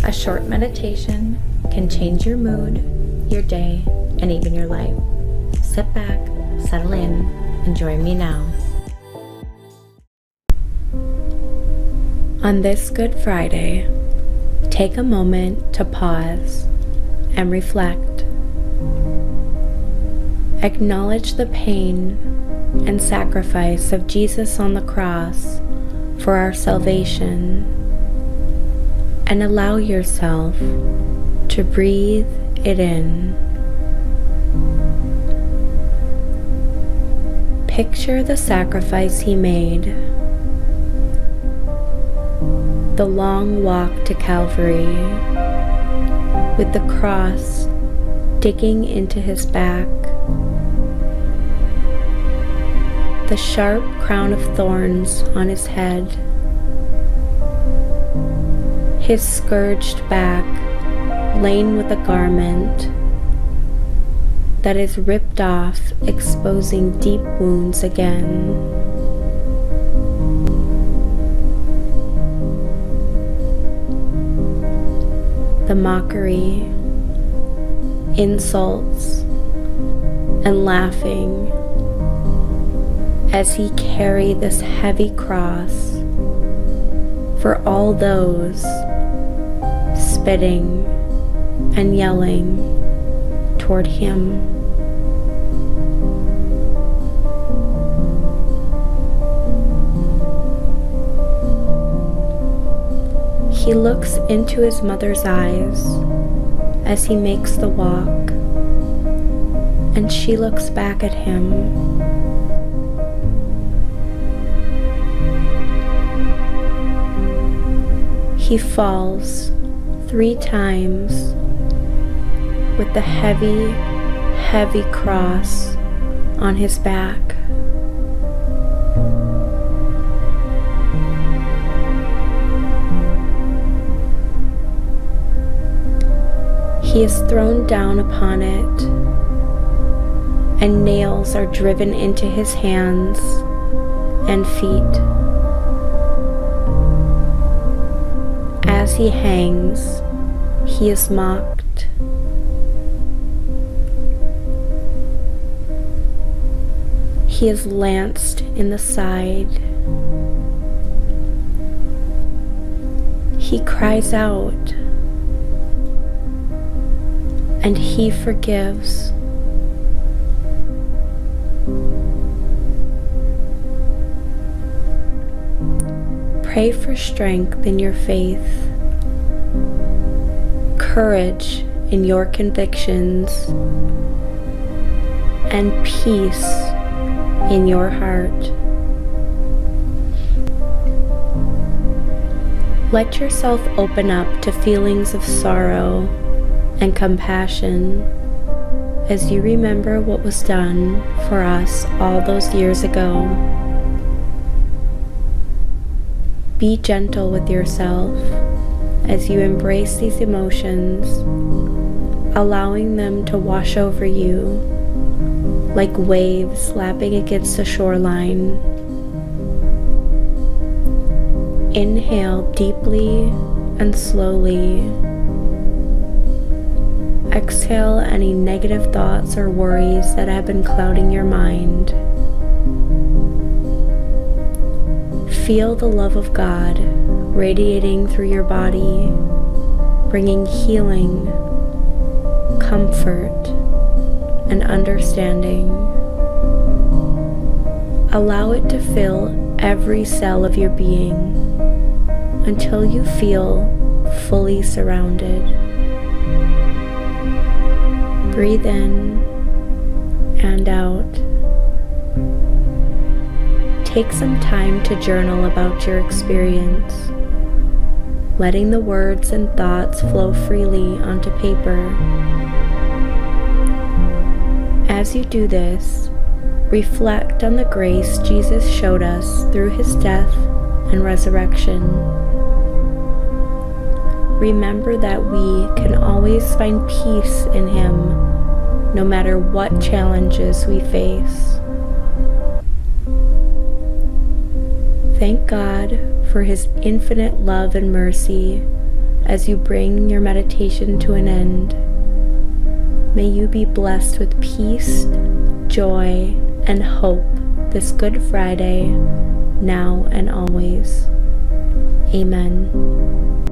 A short meditation can change your mood, your day, and even your life. Sit back, settle in, and join me now. On this Good Friday, take a moment to pause and reflect. Acknowledge the pain and sacrifice of Jesus on the cross for our salvation, and allow yourself to breathe it in. Picture the sacrifice he made, the long walk to Calvary, with the cross digging into his back, the sharp crown of thorns on his head, his scourged back lain with a garment that is ripped off, exposing deep wounds again. The mockery, insults, and laughing as he carried this heavy cross for all those spitting and yelling toward him. He looks into his mother's eyes as he makes the walk, and she looks back at him. He falls 3 times with the heavy, heavy cross on his back. He is thrown down upon it, and nails are driven into his hands and feet. As he hangs, he is mocked. He is lanced in the side. He cries out, and he forgives. Pray for strength in your faith, courage in your convictions, and peace in your heart. Let yourself open up to feelings of sorrow and compassion as you remember what was done for us all those years ago. Be gentle with yourself as you embrace these emotions, allowing them to wash over you like waves lapping against the shoreline. Inhale deeply and slowly. Exhale any negative thoughts or worries that have been clouding your mind. Feel the love of God radiating through your body, bringing healing, comfort, and understanding. Allow it to fill every cell of your being until you feel fully surrounded. Breathe in and out. Take some time to journal about your experience, letting the words and thoughts flow freely onto paper. As you do this, reflect on the grace Jesus showed us through his death and resurrection. Remember that we can always find peace in him, no matter what challenges we face. Thank God for his infinite love and mercy as you bring your meditation to an end. May you be blessed with peace, joy, and hope this Good Friday, now and always. Amen.